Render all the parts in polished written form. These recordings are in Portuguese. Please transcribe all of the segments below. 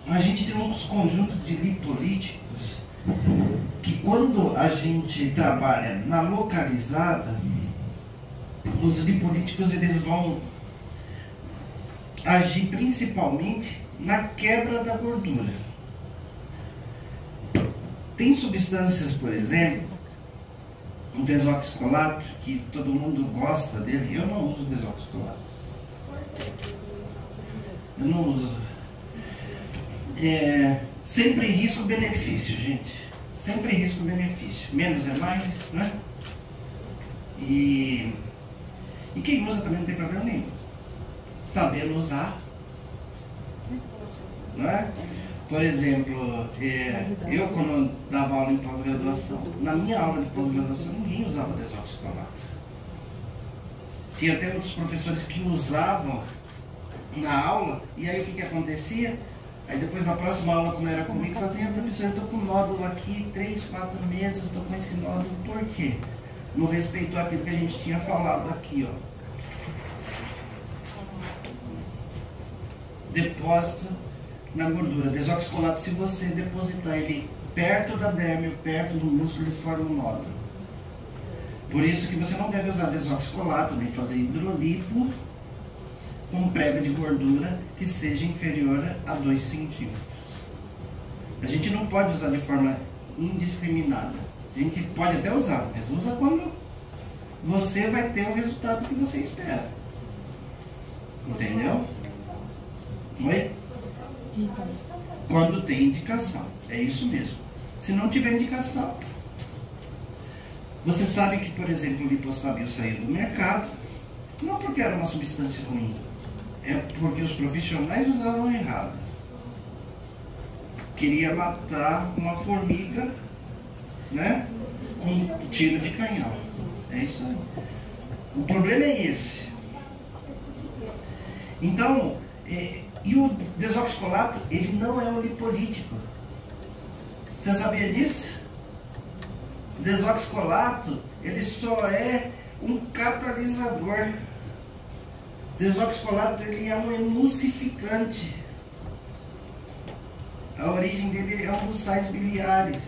a gente tem uns conjuntos de lipolíticos que, quando a gente trabalha na localizada, os lipolíticos eles vão agir principalmente na quebra da gordura. Tem substâncias, por exemplo, o desoxicolato, que todo mundo gosta dele. Eu não uso desoxicolato. Eu não uso. Sempre risco-benefício, gente. Sempre risco-benefício. Menos é mais, né? E quem usa também não tem problema nenhum. Sabendo usar, não é? Por exemplo, eu quando dava aula em pós-graduação, na minha aula de pós-graduação ninguém usava desoxicolato. Tinha até outros professores que usavam na aula, e aí o que acontecia? Aí depois na próxima aula, quando era comigo, fazia: professor, eu estou com nódulo aqui 3, 4 meses, eu estou com esse nódulo, por quê? Não respeitou aquilo que a gente tinha falado aqui, ó. Depósito na gordura. Desoxicolato, se você depositar ele perto da derme, perto do músculo, ele forma um nódulo. Por isso que você não deve usar desoxicolato, nem fazer hidrolipo com prega de gordura que seja inferior a 2 centímetros. A gente não pode usar de forma indiscriminada. A gente pode até usar, mas usa quando você vai ter o resultado que você espera. Entendeu? Oi? Quando tem indicação. É isso mesmo. Se não tiver indicação, você sabe que, por exemplo, o lipostabil saiu do mercado, não porque era uma substância ruim, é porque os profissionais usavam errado. Queria matar uma formiga, né, com um tiro de canhão. É isso aí. O problema é esse. Então, e o desoxicolato, ele não é um lipolítico. Você sabia disso? O desoxicolato, ele só é um catalisador. O desoxicolato, ele é um emulsificante. A origem dele é um dos sais biliares.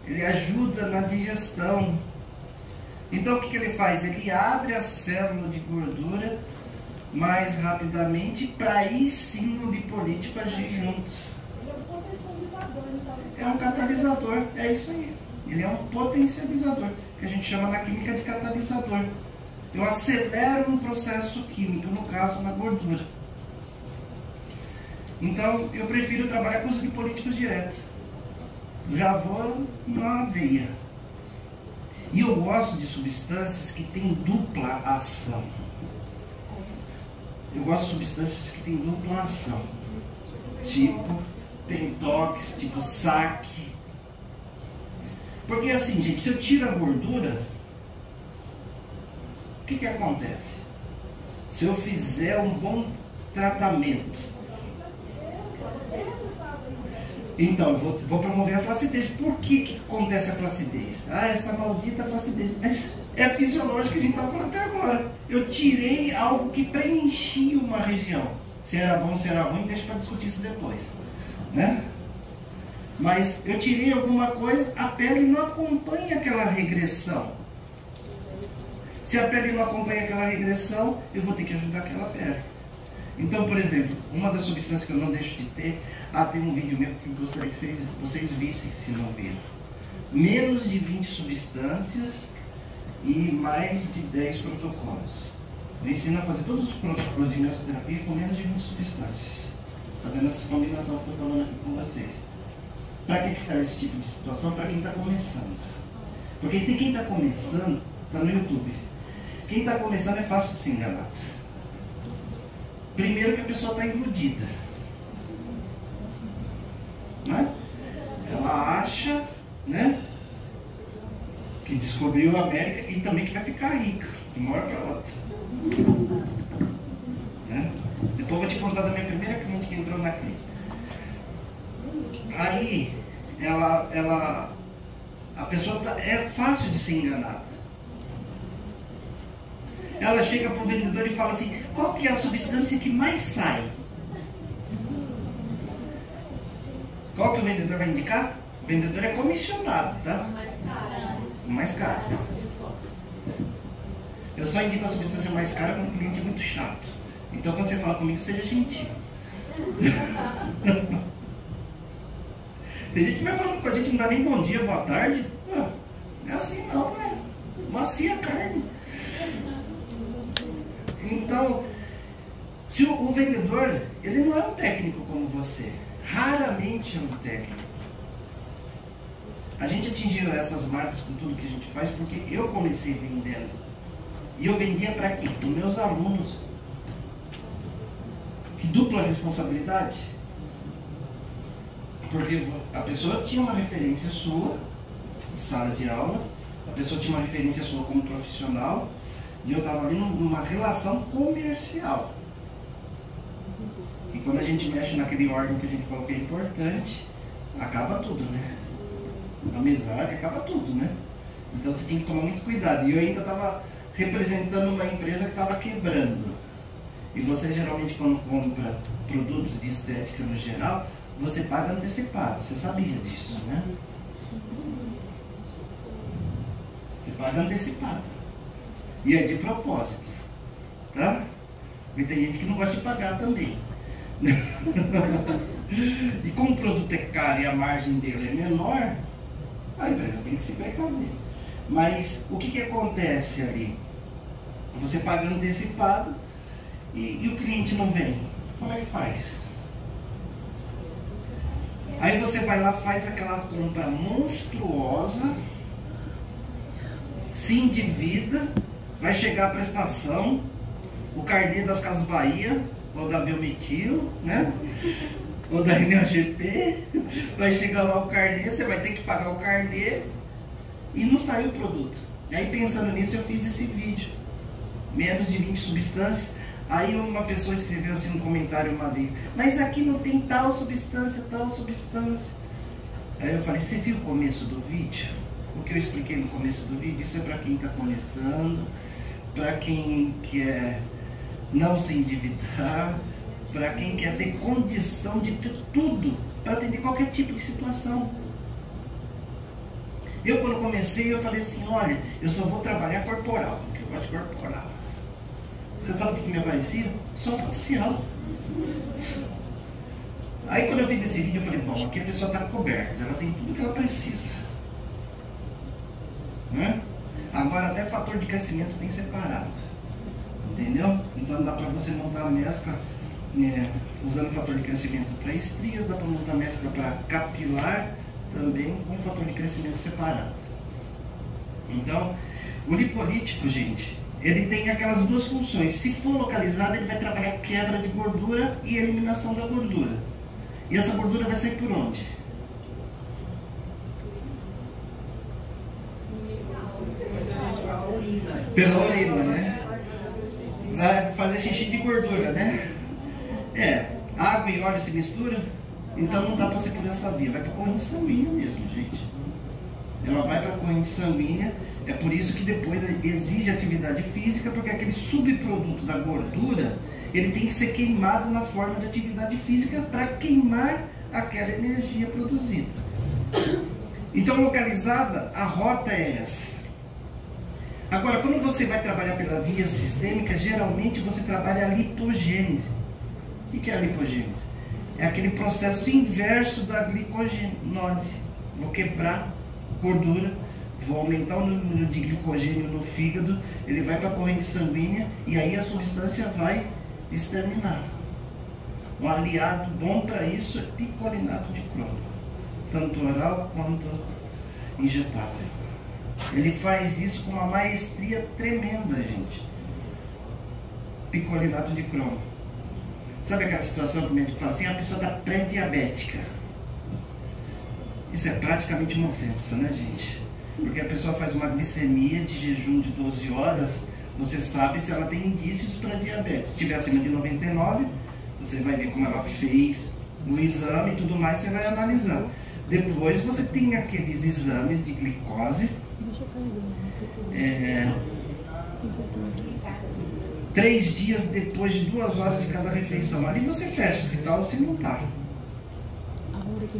Ele ajuda na digestão. Então o que ele faz? Ele abre a célula de gordura mais rapidamente, para aí sim o lipolítico agir junto. É um catalisador, é isso aí. Ele é um potencializador, que a gente chama na química de catalisador. Eu acelero um processo químico, no caso na gordura. Então eu prefiro trabalhar com os lipolíticos direto. Já vou na veia. E eu gosto de substâncias que têm dupla ação. Eu gosto de substâncias que têm dupla ação, tipo pentox, tipo saque. Porque assim, gente, se eu tiro a gordura, o que acontece? Se eu fizer um bom tratamento, então eu vou promover a flacidez. Por que acontece a flacidez? Ah, essa maldita flacidez. Mas é fisiológico que a gente estava falando até agora. Eu tirei algo que preenchia uma região. Se era bom, se era ruim, deixa para discutir isso depois, né? Mas eu tirei alguma coisa, a pele não acompanha aquela regressão. Se a pele não acompanha aquela regressão, eu vou ter que ajudar aquela pele. Então, por exemplo, uma das substâncias que eu não deixo de ter, tem um vídeo meu que eu gostaria que vocês vissem, se não viram. Menos de 20 substâncias e mais de 10 protocolos. Eu ensino a fazer todos os protocolos de mesoterapia com menos de 20 substâncias. Fazendo essa combinação que eu estou falando aqui com vocês. Para que serve esse tipo de situação? Para quem está começando. Porque tem quem está começando, está no YouTube. Quem está começando é fácil de se enganar. Primeiro que a pessoa está iludida. Né? Ela acha, né, que descobriu a América e também que vai ficar rica, de uma hora para outra. Né? Depois eu vou te contar da minha primeira cliente que entrou na clínica. Aí, a pessoa é fácil de ser enganada. Ela chega para o vendedor e fala assim: qual que é a substância que mais sai? Qual que o vendedor vai indicar? O vendedor é comissionado, tá? O mais caro. Eu só indico a substância mais cara quando o cliente é muito chato. Então quando você fala comigo, seja gentil. Tem gente que vai falando com a gente, não dá nem bom dia, boa tarde. Não é assim não, né? Macia a carne. Então, se o vendedor, ele não é um técnico como você. Raramente é um técnico. A gente atingiu essas marcas com tudo que a gente faz porque eu comecei vendendo. E eu vendia para quem? Para os meus alunos. Que dupla responsabilidade. Porque a pessoa tinha uma referência sua, em sala de aula, a pessoa tinha uma referência sua como profissional, e eu estava ali numa relação comercial. E quando a gente mexe naquele órgão que a gente falou que é importante, acaba tudo, né? A amizade acaba tudo, né? Então você tem que tomar muito cuidado. E eu ainda estava representando uma empresa que estava quebrando. E você geralmente quando compra produtos de estética no geral, você paga antecipado. Você sabia disso, né? Você paga antecipado. E é de propósito, tá? E tem gente que não gosta de pagar também. E como o produto é caro e a margem dele é menor, a empresa tem que se precaver. Mas o que acontece ali? Você paga antecipado e o cliente não vem. Como é que faz? Aí você vai lá, faz aquela compra monstruosa, se endivida, vai chegar a prestação, o carnê das Casas Bahia, ou da Biometil, né? Ou da NGP, vai chegar lá o carnê, você vai ter que pagar o carnê e não sai o produto. E aí pensando nisso eu fiz esse vídeo, menos de 20 substâncias. Aí uma pessoa escreveu assim um comentário uma vez, mas aqui não tem tal substância, tal substância. Aí eu falei, você viu o começo do vídeo? O que eu expliquei no começo do vídeo, isso é para quem está começando, para quem quer não se endividar, para quem quer ter condição de ter tudo, para atender qualquer tipo de situação. Eu quando comecei, eu falei assim, olha, eu só vou trabalhar corporal, porque eu gosto de corporal. Você sabe o que me aparecia? Só facial. Aí quando eu fiz esse vídeo, eu falei, bom, aqui a pessoa está coberta, ela tem tudo que ela precisa. Né? Agora até fator de crescimento tem separado. Entendeu? Então dá para você montar a mescla usando fator de crescimento para estrias, dá para montar a mescla para capilar também com fator de crescimento separado. Então, o lipolítico, gente, ele tem aquelas duas funções. Se for localizado, ele vai trabalhar quebra de gordura e eliminação da gordura. E essa gordura vai sair por onde? Pela urina, né? Vai fazer xixi de gordura, né? Água e óleo se misturam, então não dá para ser por essa via, vai para a corrente sanguínea mesmo, gente. Ela vai para a corrente sanguínea, é por isso que depois exige atividade física, porque aquele subproduto da gordura, ele tem que ser queimado na forma de atividade física para queimar aquela energia produzida. Então, localizada, a rota é essa. Agora, quando você vai trabalhar pela via sistêmica, geralmente você trabalha a lipogênese. O que é a lipogênese? É aquele processo inverso da glicogenólise. Vou quebrar gordura, vou aumentar o número de glicogênio no fígado, ele vai para a corrente sanguínea e aí a substância vai exterminar. Um aliado bom para isso é picolinato de cromo, tanto oral quanto injetável. Ele faz isso com uma maestria tremenda, gente. Picolinato de cromo. Sabe aquela situação que o médico fala assim, a pessoa está pré-diabética. Isso é praticamente uma ofensa, né, gente? Porque a pessoa faz uma glicemia de jejum de 12 horas, você sabe se ela tem indícios para diabetes. Se estiver acima de 99, você vai ver como ela fez o exame e tudo mais, você vai analisar. Depois você tem aqueles exames de glicose, 3 dias depois de 2 horas de cada refeição. Ali você fecha se tá ou se não tá.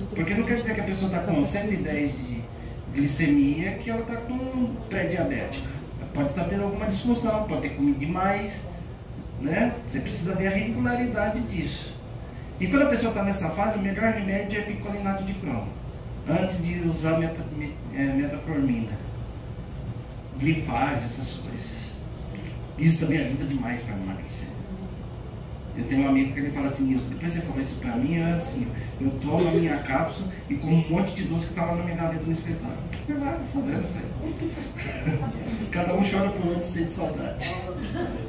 Porque não quer dizer que a pessoa está com 110 de glicemia que ela está com pré-diabética. Pode estar tendo alguma disfunção, pode ter comido demais, né? Você precisa ver a regularidade disso. E quando a pessoa está nessa fase, o melhor remédio é picolinato de cromo, antes de usar metformina, glifage, essas coisas. Isso também ajuda demais para emagrecer. Eu tenho um amigo que ele fala assim: Nilson, depois você falou isso pra mim, é assim, eu tomo a minha cápsula e como um monte de doce que tá lá na minha gaveta no escritório. Eu vou fazendo isso aí. Cada um chora por outro, sente saudade.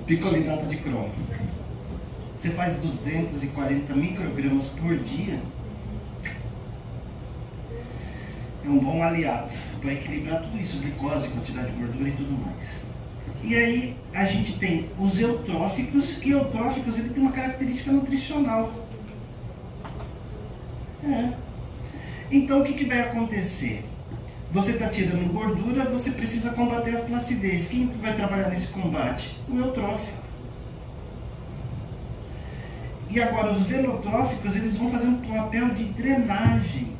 Picolinato de cromo. Você faz 240 microgramas por dia. É um bom aliado para equilibrar tudo isso, glicose, quantidade de gordura e tudo mais. E aí a gente tem os eutróficos, que eutróficos ele tem uma característica nutricional. Então o que vai acontecer? Você está tirando gordura, você precisa combater a flacidez. Quem vai trabalhar nesse combate? O eutrófico. E agora os venotróficos, eles vão fazer um papel de drenagem.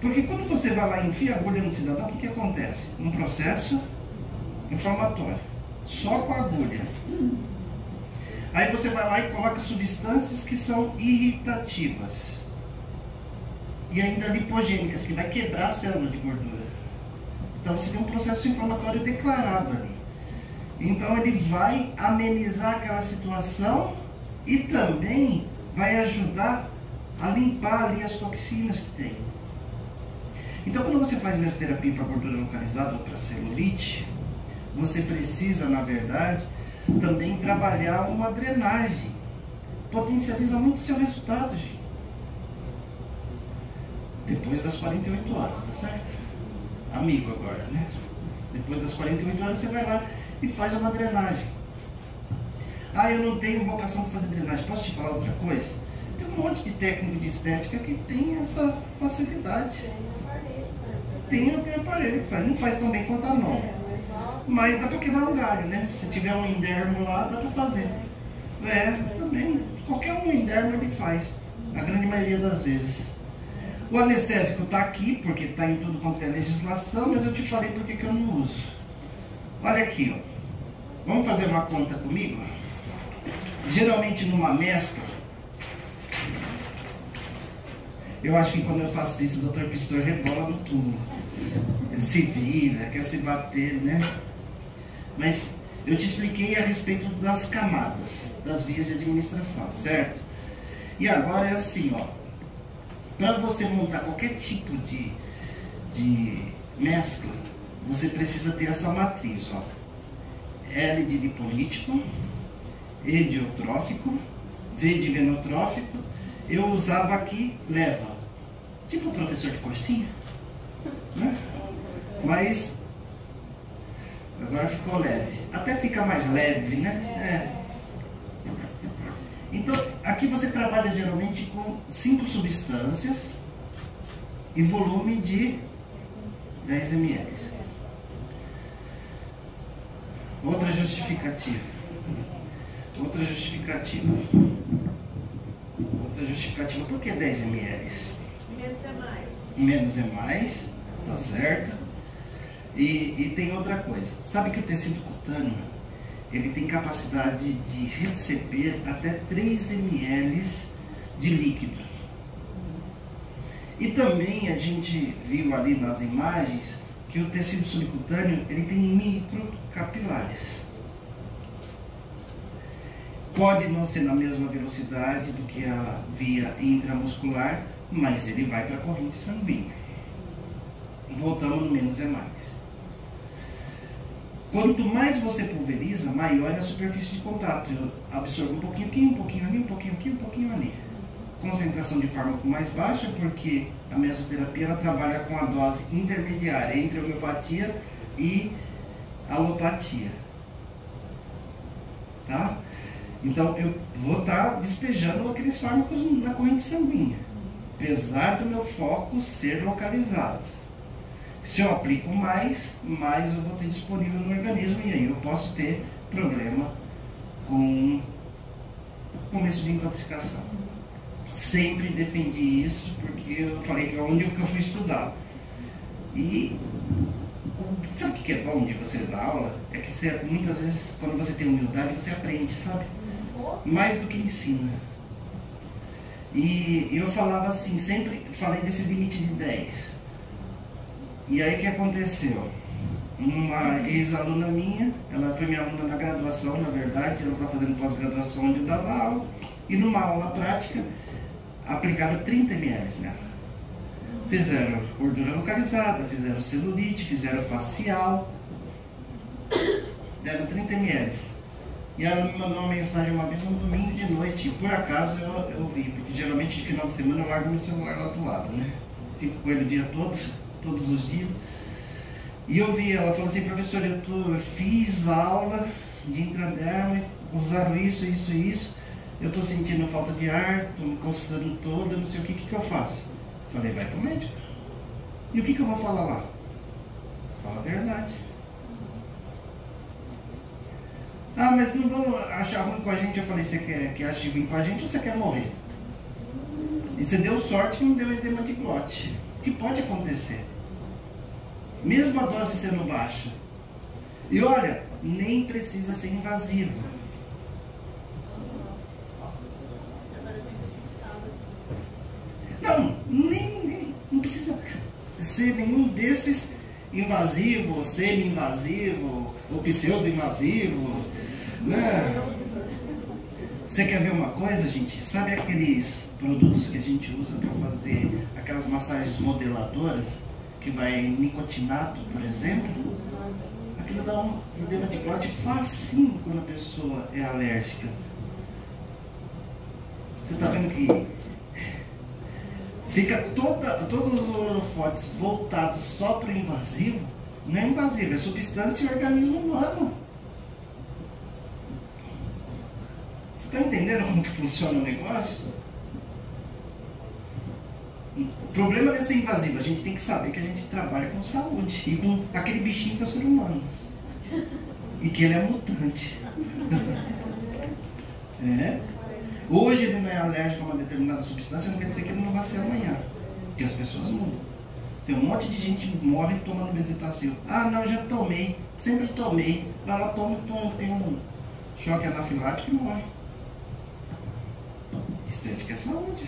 Porque quando você vai lá e enfia a agulha no cidadão, o que acontece? Um processo inflamatório, só com a agulha. Aí você vai lá e coloca substâncias que são irritativas. E ainda lipogênicas, que vai quebrar a célula de gordura. Então você tem um processo inflamatório declarado ali. Então ele vai amenizar aquela situação e também vai ajudar a limpar ali as toxinas que tem. Então, quando você faz mesoterapia para gordura localizada ou para celulite, você precisa, na verdade, também trabalhar uma drenagem. Potencializa muito o seu resultado, gente. Depois das 48 horas, tá certo? Amigo agora, né? Depois das 48 horas você vai lá e faz uma drenagem. Ah, eu não tenho vocação para fazer drenagem. Posso te falar outra coisa? Tem um monte de técnico de estética que tem essa facilidade. Tem aparelho que faz, não faz tão bem quanto a mão, mas dá para quebrar um galho, né? Se tiver um endermo lá, dá para fazer. Também, qualquer um endermo ele faz, a grande maioria das vezes. O anestésico está aqui, porque está em tudo quanto é legislação, mas eu te falei porque que eu não uso. Olha aqui, ó. Vamos fazer uma conta comigo? Geralmente numa mescla, eu acho que quando eu faço isso, o Dr. Pistor rebola no túmulo. Ele se vira, quer se bater, né? Mas eu te expliquei a respeito das camadas, das vias de administração, certo? E agora é assim, ó. Para você montar qualquer tipo de mescla, você precisa ter essa matriz, ó. L de lipolítico, E de eutrófico, V de venotrófico. Eu usava aqui leva, tipo o professor de cursinho, né? Mas agora ficou leve, até fica mais leve, né? Então aqui você trabalha geralmente com 5 substâncias e volume de 10 ml. Outra justificativa. Outra justificativa, por que 10 ml? Menos é mais. Menos é mais, tá certo? E tem outra coisa, sabe que o tecido cutâneo, ele tem capacidade de receber até 3 ml de líquido. E também a gente viu ali nas imagens que o tecido subcutâneo, ele tem microcapilares. Pode não ser na mesma velocidade do que a via intramuscular, mas ele vai para a corrente sanguínea. Voltamos no menos é mais. Quanto mais você pulveriza, maior é a superfície de contato. Eu absorvo um pouquinho aqui, um pouquinho ali, um pouquinho aqui, um pouquinho ali. Concentração de fármaco mais baixa, porque a mesoterapia ela trabalha com a dose intermediária entre homeopatia e alopatia. Tá? Então eu vou estar despejando aqueles fármacos na corrente sanguínea, apesar do meu foco ser localizado. Se eu aplico mais eu vou ter disponível no organismo e aí eu posso ter problema com começo de intoxicação. Sempre defendi isso, porque eu falei que é onde que eu fui estudar. E sabe o que é bom de você dar aula? É que você, muitas vezes, quando você tem humildade, você aprende, sabe? Mais do que ensina. E eu falava assim, sempre falei desse limite de 10. E aí o que aconteceu? Uma ex-aluna minha, ela foi minha aluna na graduação, na verdade, ela está fazendo pós-graduação onde eu dava aula, e numa aula prática, aplicaram 30 ml nela. Fizeram gordura localizada, fizeram celulite, fizeram facial, deram 30 ml. E ela me mandou uma mensagem uma vez, um domingo de noite, e por acaso eu vi, porque geralmente no final de semana eu largo meu celular lá do lado, né? Fico com ele o dia todo, todos os dias. E eu vi, ela falou assim, professor, eu fiz aula de intraderma, usaram isso, eu tô sentindo falta de ar, tô me coçando toda, não sei o que eu faço? Falei, vai pro médico. E o que eu vou falar lá? Fala a verdade. Ah, mas não vão achar ruim com a gente. Eu falei, você quer achar ruim com a gente ou você quer morrer? E você deu sorte que não deu edema de glote, que pode acontecer. Mesmo a dose sendo baixa. E olha, nem precisa ser invasiva. Não precisa ser nenhum desses invasivo, semi-invasivo, ou pseudo-invasivo, né? Você quer ver uma coisa, gente? Sabe aqueles produtos que a gente usa para fazer aquelas massagens modeladoras? Que vai nicotinato, por exemplo, aquilo dá um edema de glote facinho quando a pessoa é alérgica. Você está vendo que fica todos os holofotes voltados só para o invasivo? Não é invasivo, é substância e organismo humano. Você está entendendo como que funciona o negócio? O problema não é ser invasivo, a gente tem que saber que a gente trabalha com saúde e com aquele bichinho que é o ser humano. E que ele é mutante. É. Hoje ele não é alérgico a uma determinada substância, não quer dizer que ele não vai ser amanhã. Porque as pessoas mudam. Tem um monte de gente que morre tomando bezetacil. Ah, não, já tomei. Sempre tomei. Vai lá, toma, tem um choque anafilático e morre. Estética é saúde.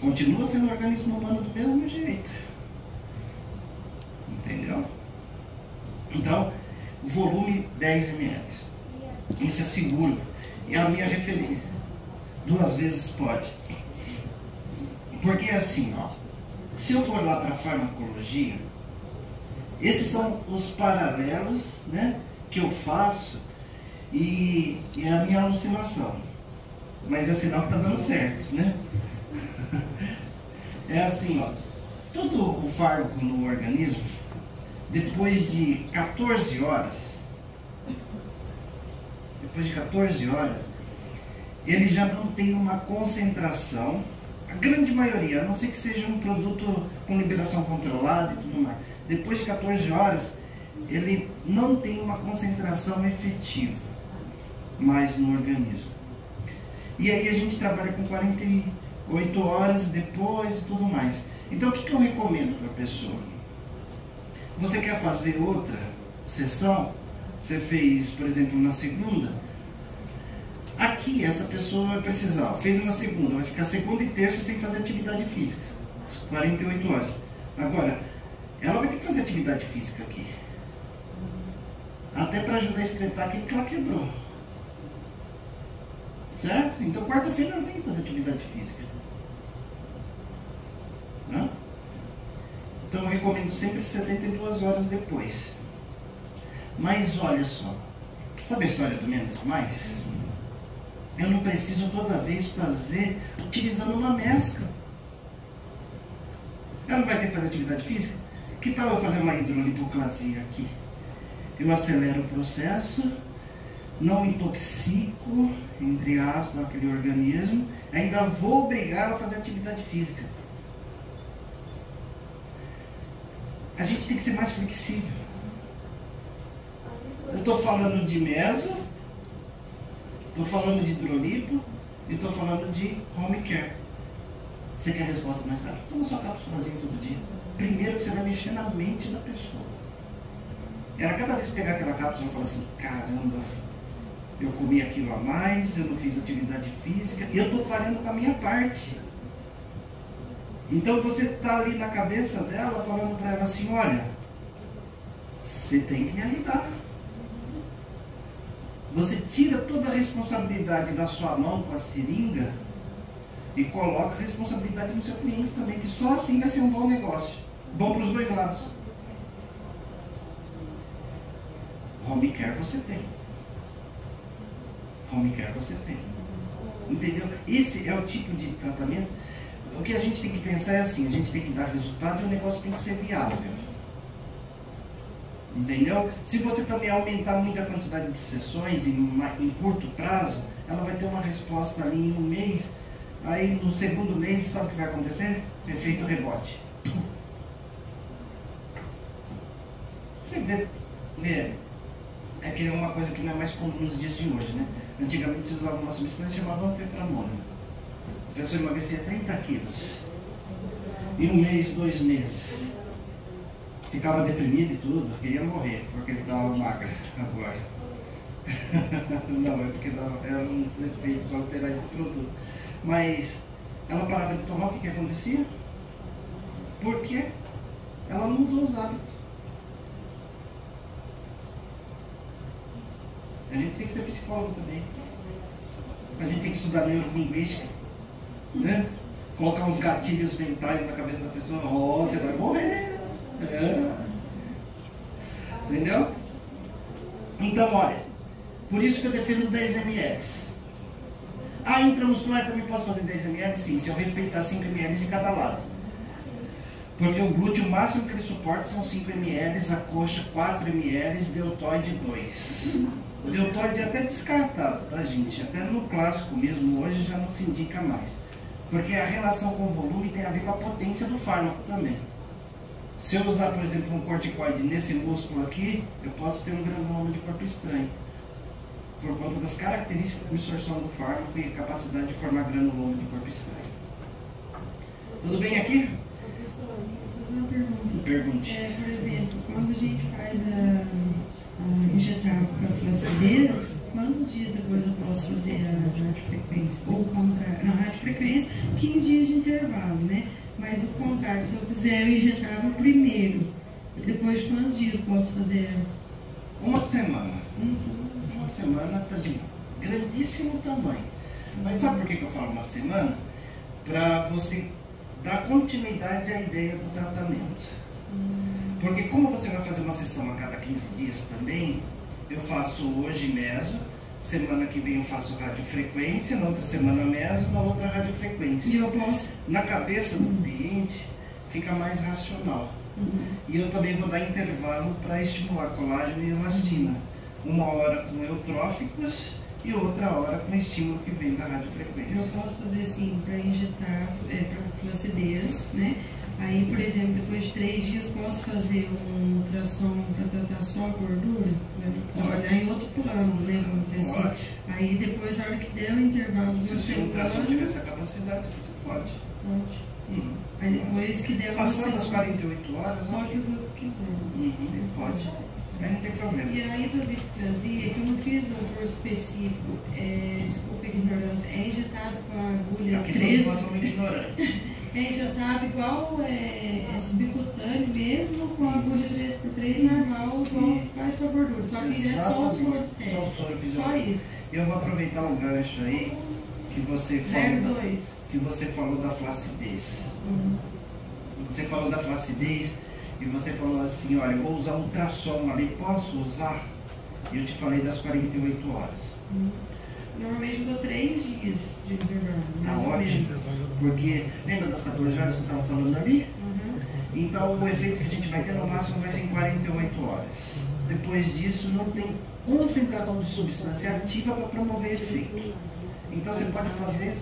Continua sendo um organismo humano do mesmo jeito. Entendeu? Então, volume 10 ml. Isso é seguro. E a minha referência. 2 vezes pode. Porque assim, ó. Se eu for lá para a farmacologia, esses são os paralelos, né, que eu faço e a minha alucinação. Mas é sinal que está dando certo, né? É assim, ó, todo o fármaco no organismo, depois de 14 horas, ele já não tem uma concentração, a grande maioria, a não ser que seja um produto com liberação controlada e tudo mais. Depois de 14 horas, ele não tem uma concentração efetiva mais no organismo. E aí a gente trabalha com 48 horas depois e tudo mais. Então o que eu recomendo para a pessoa? Você quer fazer outra sessão? Você fez, por exemplo, na segunda. Aqui essa pessoa vai precisar, fez na segunda, vai ficar segunda e terça sem fazer atividade física. 48 horas. Agora, ela vai ter que fazer atividade física aqui. Até para ajudar a excretar aquilo que ela quebrou. Certo? Então quarta-feira ela tem que fazer atividade física. Não? Então eu recomendo sempre 72 horas depois. Mas olha só, sabe a história do menos mais? Eu não preciso toda vez fazer utilizando uma mescla. Ela não vai ter que fazer atividade física? Que tal eu fazer uma hidrolipoclasia aqui? Eu acelero o processo, não intoxico, entre aspas, aquele organismo, ainda vou obrigar a fazer atividade física. A gente tem que ser mais flexível. Eu estou falando de meso, estou falando de hidrolipo, E estou falando de home care. Você quer resposta mais rápida? Toma sua cápsulazinha todo dia. Primeiro que você vai mexer na mente da pessoa. Era cada vez que pegar aquela cápsula e falar assim, caramba, eu comi aquilo a mais, eu não fiz atividade física, e eu estou falhando com a minha parte. Então você está ali na cabeça dela, falando para ela assim, olha, você tem que me ajudar. Você tira toda a responsabilidade da sua mão com a seringa e coloca a responsabilidade no seu cliente também, que só assim vai ser um bom negócio. Bom para os dois lados. Home care você tem. Home care você tem. Entendeu? Esse é o tipo de tratamento. O que a gente tem que pensar é assim, a gente tem que dar resultado e o negócio tem que ser viável. Entendeu? Se você também aumentar muito a quantidade de sessões em curto prazo, ela vai ter uma resposta ali em um mês. Aí no segundo mês, sabe o que vai acontecer? Efeito rebote. Você vê, é que é uma coisa que não é mais comum nos dias de hoje, né? Antigamente se usava uma substância chamada anfepramona. A pessoa emagrecia 30 quilos. Em um mês, 2 meses. Ficava deprimido e tudo, queria morrer, porque estava magra agora. Não, é porque eram uns efeitos colaterais do produto. Mas ela parava de tomar, o que acontecia? Porque ela mudou os hábitos. A gente tem que ser psicólogo também. A gente tem que estudar neurolinguística, né? Colocar uns gatilhos mentais na cabeça da pessoa. Oh, você vai morrer. É. Entendeu? Então, olha, por isso que eu defendo 10 ml. A intramuscular também posso fazer 10 ml? Sim, se eu respeitar 5 ml de cada lado. Porque o glúteo máximo que ele suporta são 5 ml, a coxa 4 ml, deltoide 2. O deltoide é até descartado, tá, gente? Até no clássico mesmo, hoje já não se indica mais. Porque a relação com o volume tem a ver com a potência do fármaco também. Se eu usar, por exemplo, um corticoide nesse músculo aqui, eu posso ter um granuloma de corpo estranho. Por conta das características de absorção do fármaco e a capacidade de formar granuloma de corpo estranho. Tudo bem aqui? Professor, uma pergunta. Pergunte. Por exemplo, quando a gente faz a injetar para flacidez, quantos dias depois eu posso fazer a radiofrequência? Ou o contrário? Não, a radiofrequência, 15 dias de intervalo, né? Mas o contrário, se eu fizer, eu injetava primeiro. Depois de quantos dias posso fazer? Uma semana. Uma Uma semana está de grandíssimo tamanho. Mas sabe por que eu falo uma semana? Para você dar continuidade à ideia do tratamento. Porque como você vai fazer uma sessão a cada 15 dias também, eu faço hoje meso, semana que vem eu faço radiofrequência, na outra semana meso, na outra radiofrequência. E eu posso? Na cabeça do cliente fica mais racional. E eu também vou dar intervalo para estimular colágeno e elastina. Uma hora com eutróficos e outra hora com estímulo que vem da radiofrequência. Eu posso fazer assim, para injetar, para flacidez, né? Aí, por exemplo, depois de 3 dias, posso fazer um ultrassom para tratar só a gordura? Trabalhar em outro plano, né? Vamos dizer assim. Aí, depois, a hora que der o intervalo de Se o seu ultrassom tiver essa capacidade, você pode. Pode. Aí, depois que der Passando as 48 horas, pode fazer o que quiser. Pode. Aí não tem problema. E aí, para displasia, que eu não fiz um curso específico, desculpa a ignorância, é injetado com a agulha Aqui 13. nós somos ignorantes. É injetado igual subcutâneo mesmo, com a agulha 3x3 normal, igual faz com a gordura. Só que é só o soro externo. Só o soro fisiológico. Só isso. Eu vou aproveitar um gancho aí que você falou, 0,2. que você falou da flacidez. Você falou da flacidez e você falou assim, olha, eu vou usar um ultrassom ali, posso usar? E eu te falei das 48 horas. Normalmente eu dou 3 dias de intervalo, Tá mais ou ótimo, menos. porque lembra das 14 horas que eu estava falando ali? Uhum. Então o efeito que a gente vai ter no máximo vai ser em 48 horas. Depois disso não tem concentração de substância ativa para promover efeito. Então você pode fazer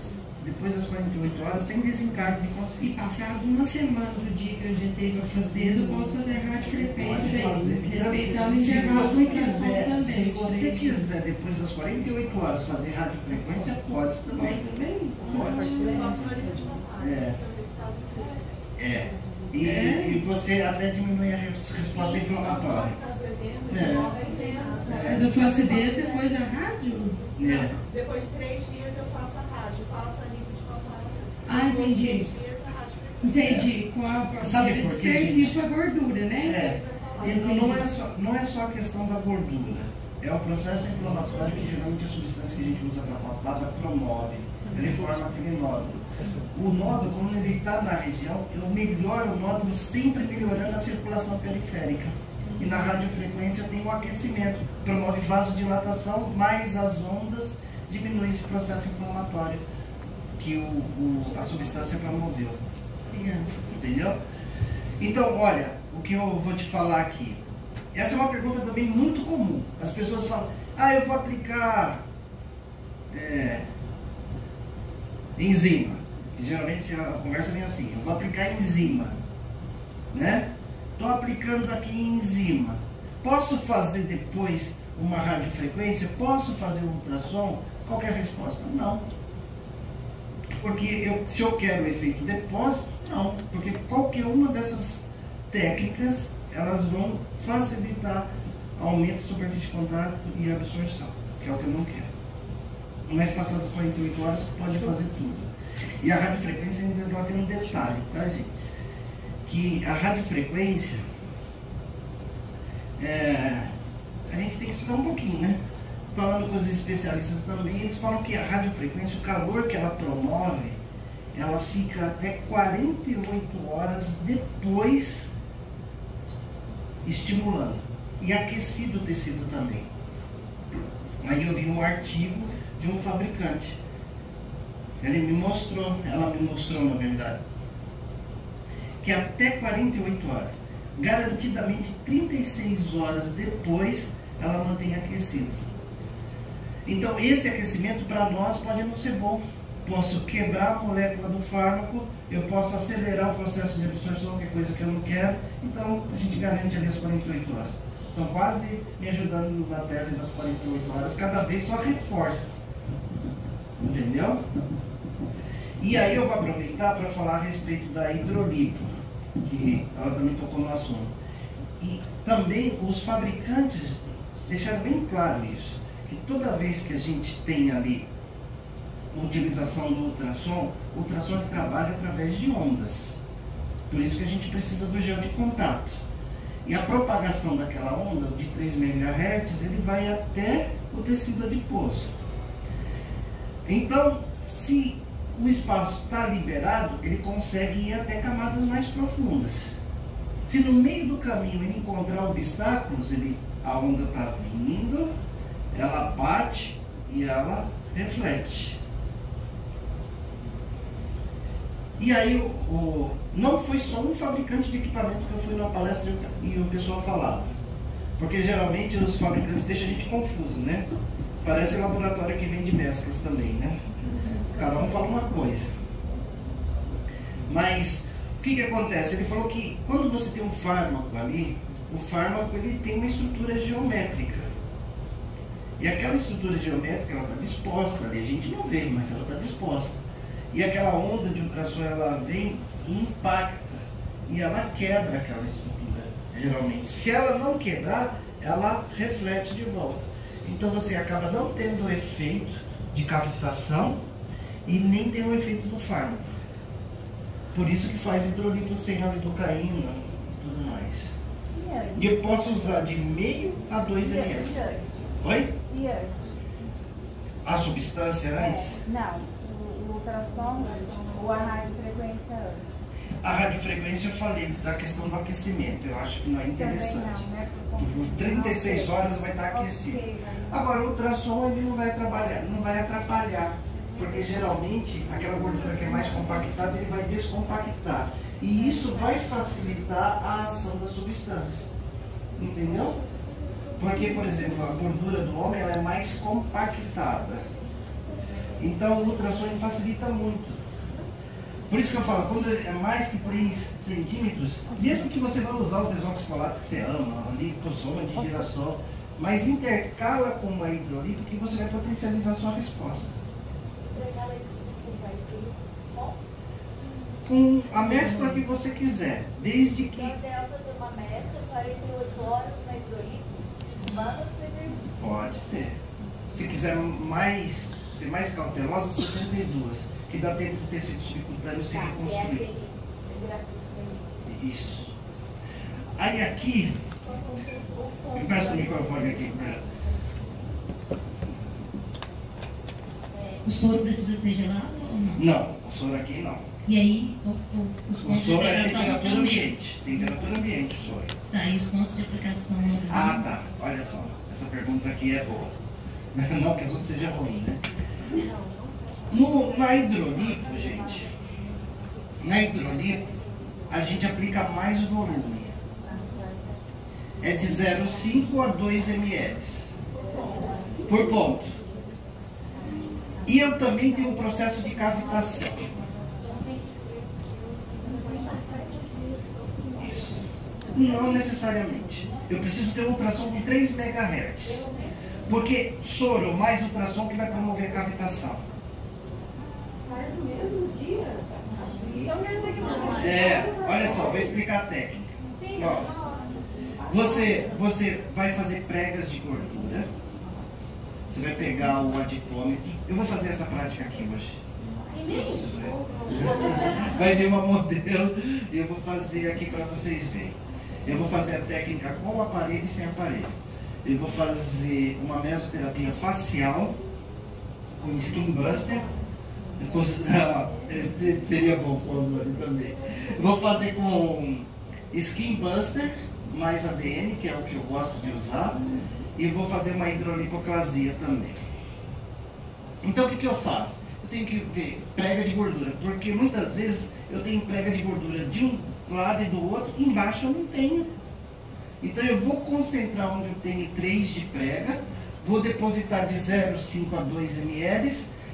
depois das 48 horas sem desencargo de E consciência. passado uma semana do dia que eu injetei a flacidez, eu posso fazer a radiofrequência daí, respeitando o intervalo do ultrassom também. Se você quiser, depois das 48 horas, fazer radiofrequência, pode também. Pode também? E você até diminui a resposta inflamatória. Mas a flacidez depois da rádio? Depois de 3 dias eu faço a rádio, faço a nível de papai. Ah, entendi. 3 dias a rádio. Entendi. Com a Sabe por quê, gente? com a gordura, né? E não é só a questão da gordura. É o processo inflamatório que geralmente a substância que a gente usa para papada promove. Ele forma aquele nódulo. O nódulo, como ele está na região, eu melhoro o nódulo sempre melhorando a circulação periférica. E na radiofrequência eu tenho um aquecimento, promove vasodilatação, mais as ondas diminui esse processo inflamatório que a substância promoveu. Obrigada. Entendeu? Então, olha, o que eu vou te falar aqui. Essa é uma pergunta também muito comum. As pessoas falam, eu vou aplicar enzima. E, geralmente a conversa vem assim, eu vou aplicar enzima, né? Estou aplicando aqui enzima. Posso fazer depois uma radiofrequência? Posso fazer um ultrassom? Qualquer resposta, não. Porque se eu quero o efeito depósito, não. Porque qualquer uma dessas técnicas, elas vão facilitar aumento de superfície de contato e absorção, que é o que eu não quero. Mas passadas as 48 horas, pode fazer tudo. E a radiofrequência ainda tem um detalhe, tá, gente? Que a radiofrequência, a gente tem que estudar um pouquinho, né? Falando com os especialistas também, eles falam que a radiofrequência, o calor que ela promove, ela fica até 48 horas depois estimulando. E aquecido o tecido também. Aí eu vi um artigo de um fabricante. Ela me mostrou na verdade, que até 48 horas, garantidamente 36 horas depois, ela mantém aquecido. Então esse aquecimento para nós pode não ser bom. Posso quebrar a molécula do fármaco, eu posso acelerar o processo de absorção, que é coisa que eu não quero. Então a gente garante ali as 48 horas. Então quase me ajudando na tese das 48 horas, cada vez só reforça. Entendeu? E aí eu vou aproveitar para falar a respeito da hidrolipo, que ela também tocou no assunto. E também os fabricantes deixaram bem claro isso, que toda vez que a gente tem ali a utilização do ultrassom, o ultrassom trabalha através de ondas. Por isso que a gente precisa do gel de contato. E a propagação daquela onda de 3 MHz, ele vai até o tecido adiposo. Então, se o espaço está liberado, ele consegue ir até camadas mais profundas. Se no meio do caminho ele encontrar obstáculos, a onda está vindo, ela bate e ela reflete. E aí, não foi só um fabricante de equipamento que eu fui numa palestra e o pessoal falava. Porque geralmente os fabricantes deixam a gente confuso, né? Parece laboratório que vende mesclas também, né? Cada um fala uma coisa. Mas o que acontece? Ele falou que quando você tem um fármaco ali, o fármaco ele tem uma estrutura geométrica. E aquela estrutura geométrica, ela está disposta ali. A gente não vê, mas ela está disposta. E aquela onda de ultrassom, ela vem e impacta. E ela quebra aquela estrutura, geralmente. Se ela não quebrar, ela reflete de volta. Então você acaba não tendo o efeito de cavitação e nem tem o efeito do fármaco. Por isso que faz hidrolipo sem a lidocaína e tudo mais. E eu posso usar de meio a 2 ml. Oi? E antes? A substância antes? Não, o ultrassom ou a radiofrequência antes. A radiofrequência eu falei da questão do aquecimento, eu acho que não é interessante. Também não, né? Por 36 horas vai estar aquecido. Agora o ultrassom ele não vai atrapalhar, porque geralmente aquela gordura que é mais compactada ele vai descompactar. E isso vai facilitar a ação da substância. Entendeu? Porque, por exemplo, a gordura do homem ela é mais compactada. Então o ultrassom ele facilita muito. Por isso que eu falo, quando é mais que 3 centímetros, mesmo que você vá usar o desoxicolato que você ama, a lipossoma de girassol, mas intercala com uma hidrolipo que você vai potencializar a sua resposta. Com a mescla que você quiser, desde que... Então, ideal fazer uma mescla, 48 horas na hidrolipo, manda pro Pode ser. Se quiser ser mais cautelosa, 72, que dá tempo do tecido subcutâneo se reconstruir. Isso. Aí aqui, me presta o microfone aqui pra ela. O soro precisa ser gelado ou não? Não, o soro aqui não. E aí, os O pontos de soro é aplicação temperatura também. ambiente. Temperatura ambiente o soro. Tá, e os pontos de aplicação no Ah, tá. Olha só. Essa pergunta aqui é boa. Não que as outras sejam ruins, né? Na hidrolipo, gente. Na hidrolipo, a gente aplica mais volume. É de 0,5 a 2 ml por ponto. E eu também tenho um processo de cavitação. Isso. Não necessariamente. Eu preciso ter um ultrassom com 3 MHz. Porque soro mais ultrassom que vai promover a cavitação. Olha só, vou explicar a técnica. Ó, você vai fazer pregas de gordura. Você vai pegar o adipômetro. Eu vou fazer essa prática aqui hoje. Vai vir uma modelo e eu vou fazer aqui para vocês verem. Eu vou fazer a técnica com o aparelho e sem aparelho. Eu vou fazer uma mesoterapia facial com Skin Buster. Seria bom com o Osório também. Eu vou fazer com Skin Buster mais ADN, que é o que eu gosto de usar. E vou fazer uma hidrolipoclasia também. Então o que eu faço? Eu tenho que ver prega de gordura, porque muitas vezes eu tenho prega de gordura de um lado e do outro, embaixo eu não tenho. Então eu vou concentrar onde eu tenho 3 de prega, vou depositar de 0,5 a 2 ml.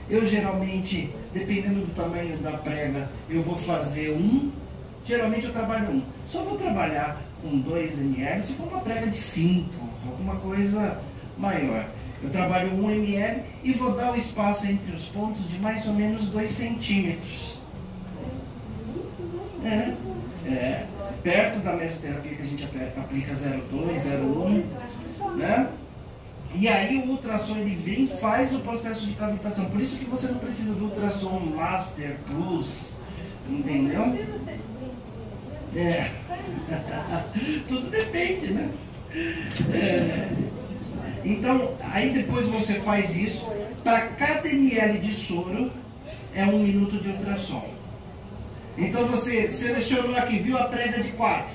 Eu geralmente, dependendo do tamanho da prega, eu vou fazer 1. Geralmente eu trabalho 1. Só vou trabalhar com 2 ml se for uma prega de 5, alguma coisa maior. Eu trabalho 1 ml e vou dar o espaço entre os pontos de mais ou menos 2 centímetros. Perto da mesoterapia que a gente aplica 0,2, 0,1, né? E aí o ultrassom ele vem e faz o processo de cavitação. Por isso que você não precisa do ultrassom Master Plus, entendeu? Tudo depende, né? Então, aí depois você faz isso. Para cada ml de soro é 1 minuto de ultrassom. Então você selecionou aqui, viu a prega de 4.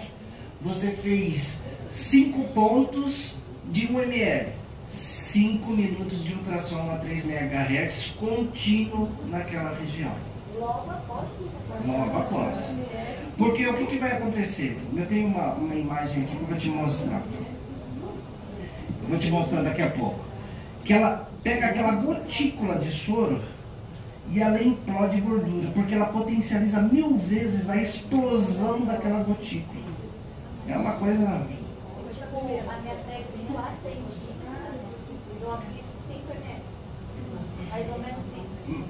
Você fez 5 pontos de 1 ml. 5 minutos de ultrassom a 3 MHz contínuo naquela região. Logo após? Logo após. Porque o que vai acontecer? Eu tenho uma imagem aqui que eu vou te mostrar. Eu vou te mostrar daqui a pouco. Que ela pega aquela gotícula de soro e ela implode gordura, porque ela potencializa 1000 vezes a explosão daquela gotícula. É uma coisa... A minha prega tem 4 centímetros, eu aplico 5 ml. Mais ou menos isso.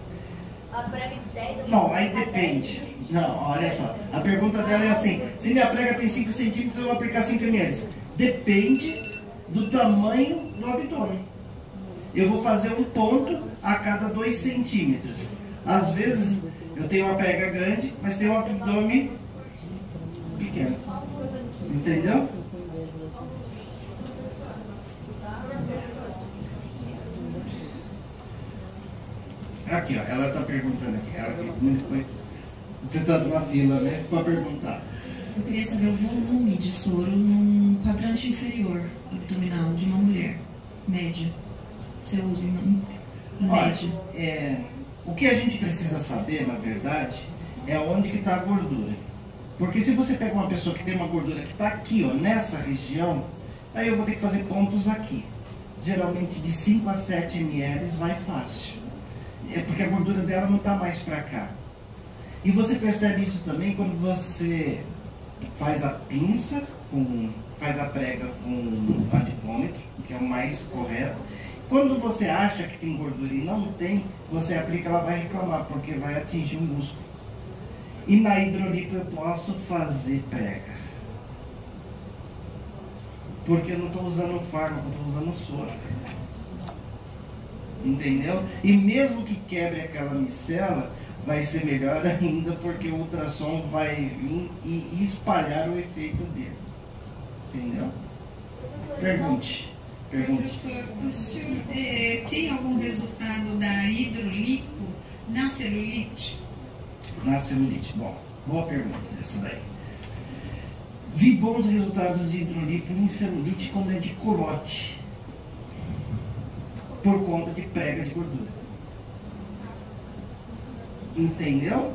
A prega de 10... Não, aí depende. Não, olha só. A pergunta dela é assim: se minha prega tem 5 centímetros, eu vou aplicar 5 ml. Depende do tamanho do abdômen. Eu vou fazer um ponto a cada 2 centímetros. Às vezes eu tenho uma prega grande, mas tenho um abdômen pequeno. Entendeu? Aqui, ó, ela está perguntando aqui. Você está na fila, né? Para perguntar. Eu queria saber o volume de soro num quadrante inferior abdominal de uma mulher, média. Você usa em média. O que a gente precisa saber, na verdade, é onde que está a gordura. Porque se você pega uma pessoa que tem uma gordura que está aqui, ó, nessa região, aí eu vou ter que fazer pontos aqui. Geralmente de 5 a 7 ml vai fácil. é porque a gordura dela não está mais para cá. E você percebe isso também quando você faz a pinça, faz a prega com adipômetro, que é o mais correto. Quando você acha que tem gordura e não tem, você aplica, ela vai reclamar, porque vai atingir o músculo. E na hidrolipo eu posso fazer prega. Porque eu não estou usando fármaco, eu estou usando soro. Entendeu? E mesmo que quebre aquela micela, vai ser melhor ainda, porque o ultrassom vai vir e espalhar o efeito dele. Entendeu? Pergunte. Professor, o senhor tem algum resultado da hidrolipo na celulite? Na celulite. Bom, boa pergunta essa daí. Vi bons resultados de hidrolipo em celulite quando é de colote, por conta de prega de gordura. Entendeu?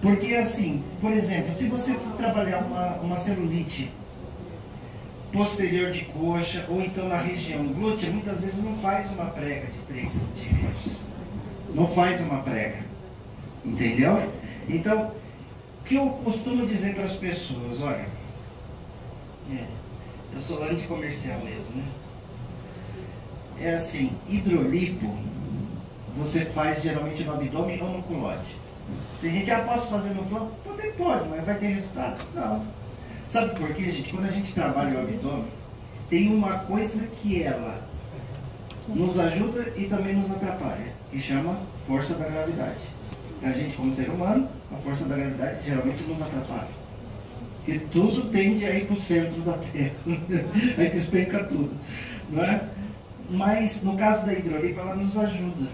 Porque assim, por exemplo, se você for trabalhar uma celulite posterior de coxa, ou então na região glútea, muitas vezes não faz uma prega de 3 centímetros. Não faz uma prega. Entendeu? Então, o que eu costumo dizer para as pessoas, olha, eu sou anticomercial mesmo, né? É assim, hidrolipo, você faz geralmente no abdômen ou no culote. Tem gente, posso fazer no flanco? Pode, mas vai ter resultado? Não. Sabe por quê, gente? Quando a gente trabalha o abdômen, tem uma coisa que ela nos ajuda e também nos atrapalha, que chama força da gravidade. A gente, como ser humano, a força da gravidade geralmente nos atrapalha. Porque tudo tende a ir para o centro da Terra. A gente despenca tudo. Não é? Mas, no caso da hidrolipo, ela nos ajuda.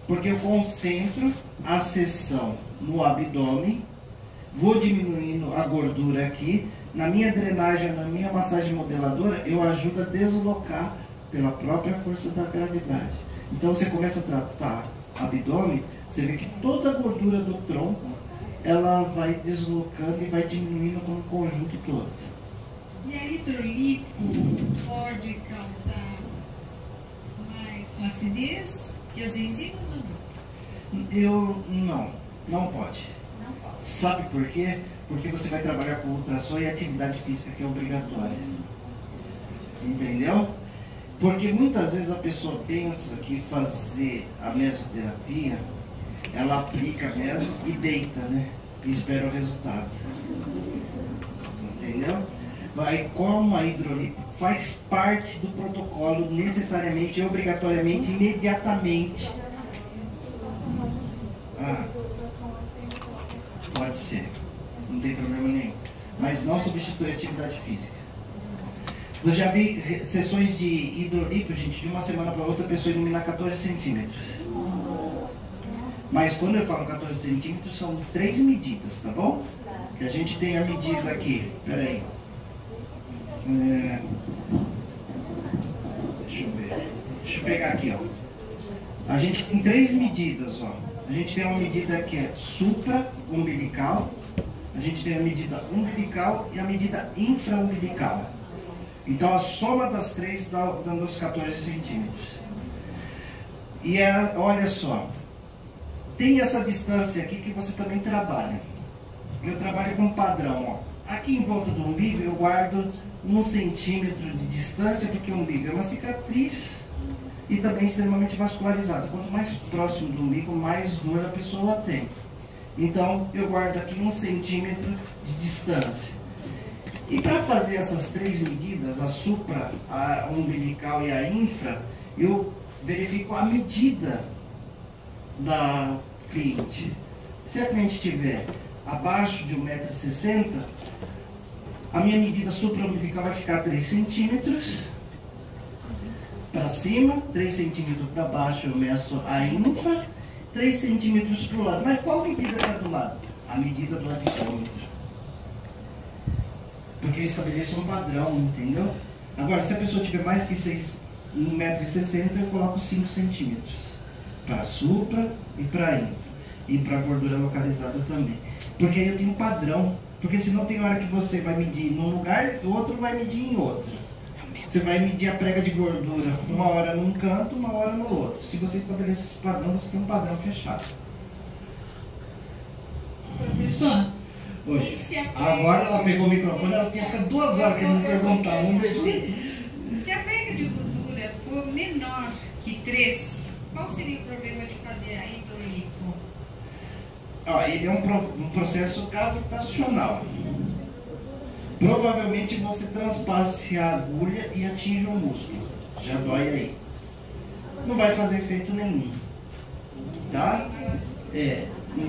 Porque eu concentro a seção no abdômen, vou diminuindo a gordura aqui. Na minha drenagem, na minha massagem modeladora, eu ajudo a deslocar pela própria força da gravidade. Então, você começa a tratar abdômen, você vê que toda a gordura do tronco, ela vai deslocando e vai diminuindo com o conjunto todo. E a hidrolipo pode causar mais flacidez que as enzimas ou não? Não pode. Não pode. Sabe por quê? Porque você vai trabalhar com ultrassom e atividade física que é obrigatória. Entendeu? Porque muitas vezes a pessoa pensa que fazer a mesoterapia, ela aplica mesmo e deita, né? E espera o resultado. Entendeu? Vai, como a hidrolipo faz parte do protocolo necessariamente, obrigatoriamente, imediatamente. Pode ser. Não tem problema nenhum. Mas não substitui a atividade física. Eu já vi sessões de hidrolipo, gente, de uma semana para outra a pessoa ilumina 14 centímetros. Mas quando eu falo 14 centímetros, são 3 medidas, tá bom? Que a gente tem a medida aqui. Peraí. Deixa eu ver. Deixa eu pegar aqui, ó. A gente tem 3 medidas, ó. A gente tem uma medida que é supra-umbilical, a gente tem a medida umbilical e a medida infra-umbilical. Então a soma das 3 dá os 14 centímetros. E olha só, tem essa distância aqui que você também trabalha. Eu trabalho com padrão, ó. Aqui em volta do umbigo eu guardo 1 centímetro de distância, porque o umbigo é uma cicatriz e também extremamente vascularizada. Quanto mais próximo do umbigo, mais dor a pessoa tem. Então eu guardo aqui 1 centímetro de distância. E para fazer essas 3 medidas, a supra, a umbilical e a infra, eu verifico a medida da cliente. Se a cliente estiver abaixo de 1,60 m, a minha medida supra-umbilical vai ficar 3 centímetros para cima, 3 centímetros para baixo eu meço a infra, 3 centímetros para o lado. Mas qual medida está do lado? A medida do adipômetro. Porque eu estabeleço um padrão, entendeu? Agora, se a pessoa tiver mais que 1,60 m, eu coloco 5 centímetros para supra e para infra. E para gordura localizada também. Porque aí eu tenho um padrão. Porque senão tem hora que você vai medir num lugar e o outro vai medir em outro. Você vai medir a prega de gordura uma hora num canto, uma hora no outro. Se você estabelece esse padrão, você tem um padrão fechado. Professor, Oi. Agora ela pegou o microfone, ela tinha que ficar 2 horas querendo me perguntar, não deixei. se a prega de gordura for menor que 3, qual seria o problema de fazer a hidrolipo? Ele é um processo gravitacional. Provavelmente você transpasse a agulha e atinge o músculo. Já dói aí. Não vai fazer efeito nenhum. Tá?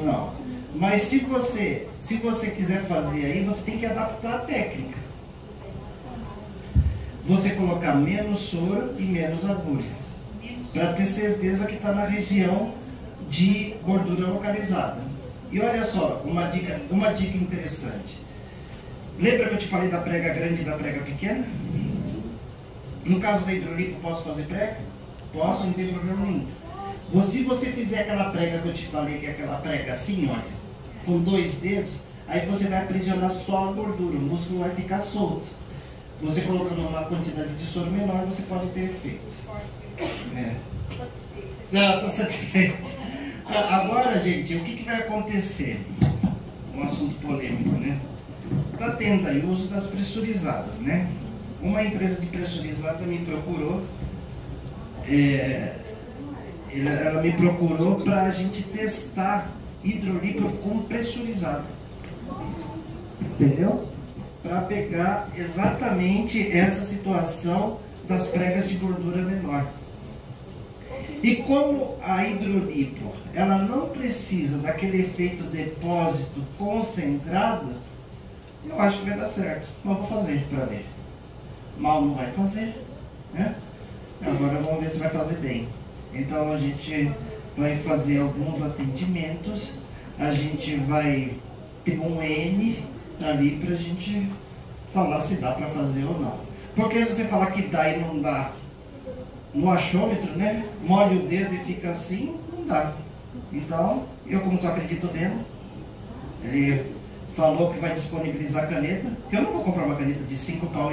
Não. Mas se você quiser fazer aí, você tem que adaptar a técnica. Você colocar menos soro e menos agulha. Para ter certeza que está na região de gordura localizada. E olha só, uma dica interessante. Lembra que eu te falei da prega grande e da prega pequena? No caso da hidrolipo, posso fazer prega? Posso, não tem problema nenhum. Se você fizer aquela prega que eu te falei, que é aquela prega assim, olha, com 2 dedos, aí você vai aprisionar só a gordura, o músculo vai ficar solto. Você colocando uma quantidade de soro menor, você pode ter efeito. Não, tô satisfeito. Agora, gente, o que vai acontecer? Um assunto polêmico, né? Está tendo aí o uso das pressurizadas, né? Uma empresa de pressurizada me procurou, ela me procurou para a gente testar hidrolipo com pressurizado, entendeu? Para pegar exatamente essa situação das pregas de gordura menor. E como a hidrolipo, ela não precisa daquele efeito depósito concentrado, eu acho que vai dar certo. Mas vou fazer para ver. Mal não vai fazer, né? Agora vamos ver se vai fazer bem. Então a gente vai fazer alguns atendimentos, a gente vai ter um N ali para a gente falar se dá para fazer ou não. Porque se você falar que dá e não dá no achômetro, né? Molha o dedo e fica assim, não dá. Então, eu como só acredito vendo, ele falou que vai disponibilizar a caneta, que eu não vou comprar uma caneta de 5,5 pau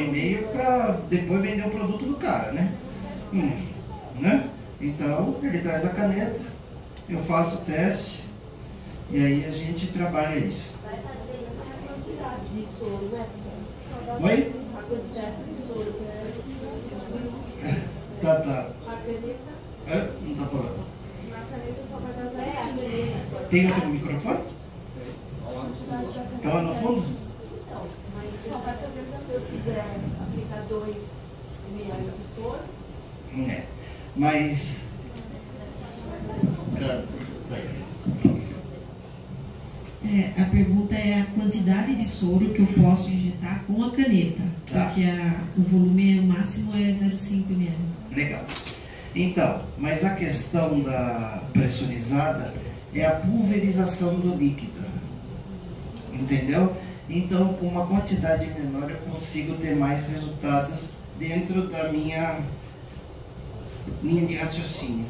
para depois vender o produto do cara, né? Né? Então, ele traz a caneta, eu faço o teste e aí a gente trabalha isso. Vai fazer a quantidade de soro, né? Oi? A quantidade de soro, né? Tá. A caneta. Não tá falando. Na caneta só vai dar 0,5. Tem outro microfone? Tá lá no fundo? Então, mas só vai fazer se eu quiser aplicar 2 ml de soro. Mas... A pergunta é a quantidade de soro que eu posso injetar com a caneta, Tá. porque o volume máximo é 0,5 ml. Legal. Então, mas a questão da pressurizada é a pulverização do líquido. Entendeu? Então, com uma quantidade menor, eu consigo ter mais resultados dentro da minha linha de raciocínio.